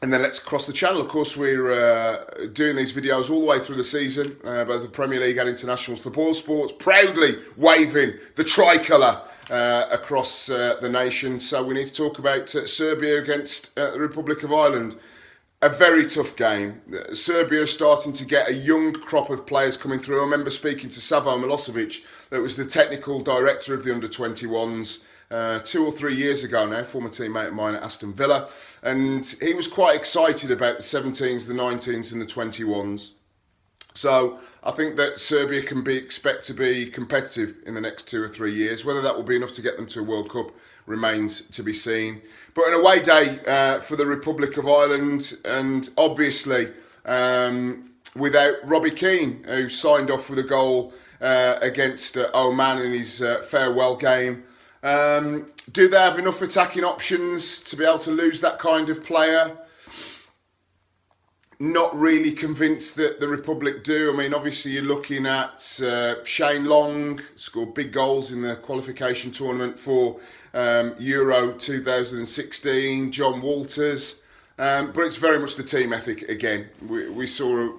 And then let's cross the channel. Of course, we're doing these videos all the way through the season, both the Premier League and internationals for BoyleSports, proudly waving the tricolour across the nation. So we need to talk about Serbia against the Republic of Ireland. A very tough game. Serbia is starting to get a young crop of players coming through. I remember speaking to Savo Milosevic, that was the technical director of the under-21s, 2 or 3 years ago now, former teammate of mine at Aston Villa, and he was quite excited about the 17s, the 19s and the 21s. So I think that Serbia can expect to be competitive in the next 2 or 3 years. Whether that will be enough to get them to a World Cup remains to be seen. But an away day for the Republic of Ireland, and obviously without Robbie Keane, who signed off with a goal against Oman in his farewell game. Do they have enough attacking options to be able to lose that kind of player? Not really convinced that the Republic do. I mean, obviously you're looking at Shane Long, scored big goals in the qualification tournament for Euro 2016, John Walters, but it's very much the team ethic again. We saw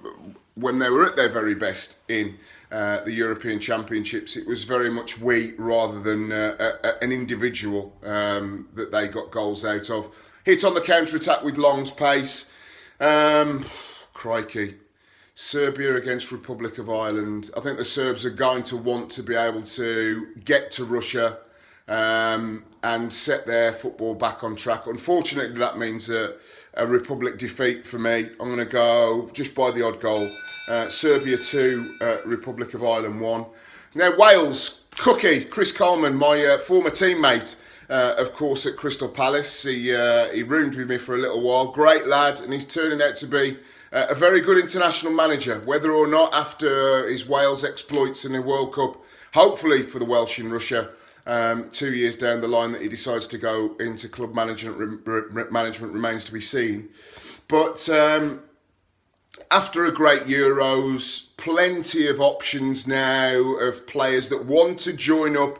when they were at their very best in the European Championships, it was very much we rather than an individual that they got goals out of. Hit on the counter-attack with Long's pace. Crikey. Serbia against Republic of Ireland. I think the Serbs are going to want to be able to get to Russia and set their football back on track. Unfortunately, that means a Republic defeat for me. I'm going to go just by the odd goal. Serbia 2, Republic of Ireland 1. Now Wales, Cookie, Chris Coleman, my former teammate, of course, at Crystal Palace. He roomed with me for a little while. Great lad, and he's turning out to be a very good international manager. Whether or not after his Wales exploits in the World Cup, hopefully for the Welsh in Russia, 2 years down the line that he decides to go into club management remains to be seen. But after a great Euros, plenty of options now of players that want to join up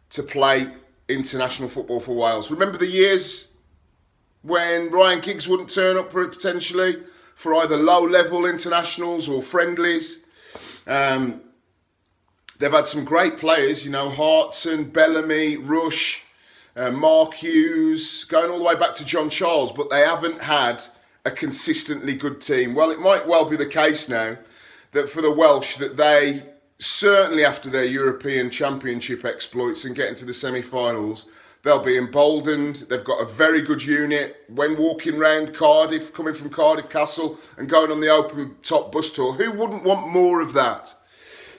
to play international football for Wales. Remember the years when Ryan Giggs wouldn't turn up potentially for either low-level internationals or friendlies? They've had some great players, you know, Hartson, Bellamy, Rush, Mark Hughes, going all the way back to John Charles, but they haven't had a consistently good team. Well, it might well be the case now that for the Welsh, that they, certainly after their European Championship exploits and getting to the semi-finals, they'll be emboldened. They've got a very good unit. When walking round Cardiff, coming from Cardiff Castle and going on the open top bus tour, who wouldn't want more of that?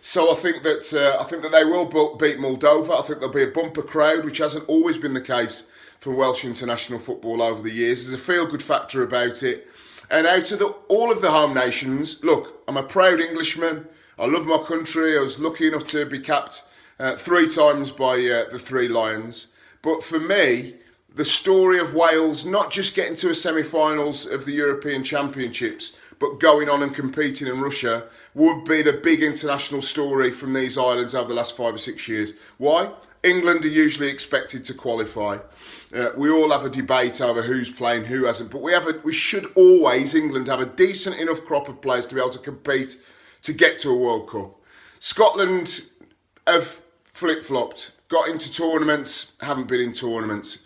So I think that they will beat Moldova. I think there'll be a bumper crowd, which hasn't always been the case for Welsh international football over the years. There's a feel-good factor about it. And out of all of the home nations, look, I'm a proud Englishman. I love my country. I was lucky enough to be capped 3 times by the 3 Lions. But for me, the story of Wales, not just getting to a semi-finals of the European Championships, but going on and competing in Russia, would be the big international story from these islands over the last 5 or 6 years. Why? England are usually expected to qualify. We all have a debate over who's playing, who hasn't, but we should always, England, have a decent enough crop of players to be able to compete to get to a World Cup. Scotland have flip-flopped, got into tournaments, haven't been in tournaments.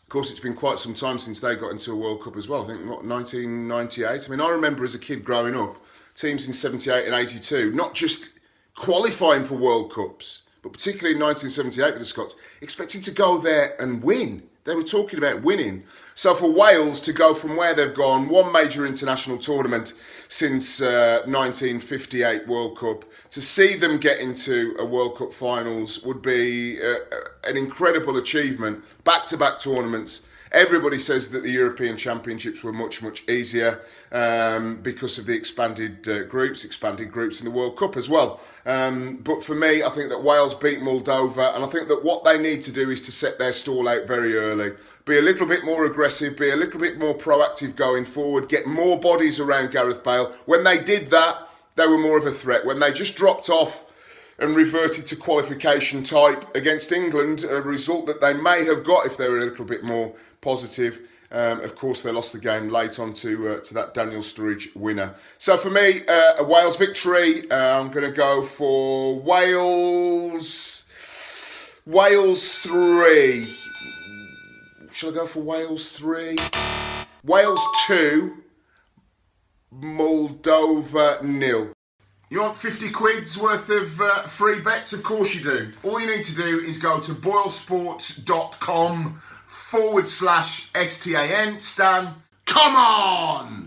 Of course, it's been quite some time since they got into a World Cup as well. I think, 1998? I mean, I remember as a kid growing up, teams in 78 and 82, not just qualifying for World Cups, but particularly in 1978 with the Scots, expecting to go there and win. They were talking about winning. So for Wales to go from where they've gone, one major international tournament since 1958 World Cup, to see them get into a World Cup finals would be an incredible achievement. Back-to-back tournaments. Everybody says that the European Championships were much, much easier because of the expanded groups in the World Cup as well. But for me, I think that Wales beat Moldova, and I think that what they need to do is to set their stall out very early. Be a little bit more aggressive, be a little bit more proactive going forward, get more bodies around Gareth Bale. When they did that, they were more of a threat. When they just dropped off and reverted to qualification type against England, a result that they may have got if they were a little bit more positive, Of course, they lost the game late on to that Daniel Sturridge winner. So for me, a Wales victory. I'm going to go for Wales. Wales 3. Shall I go for Wales 3? Wales 2. Moldova 0. You want 50 quid's worth of free bets? Of course you do. All you need to do is go to BoyleSports.com/STAN. Stan, come on!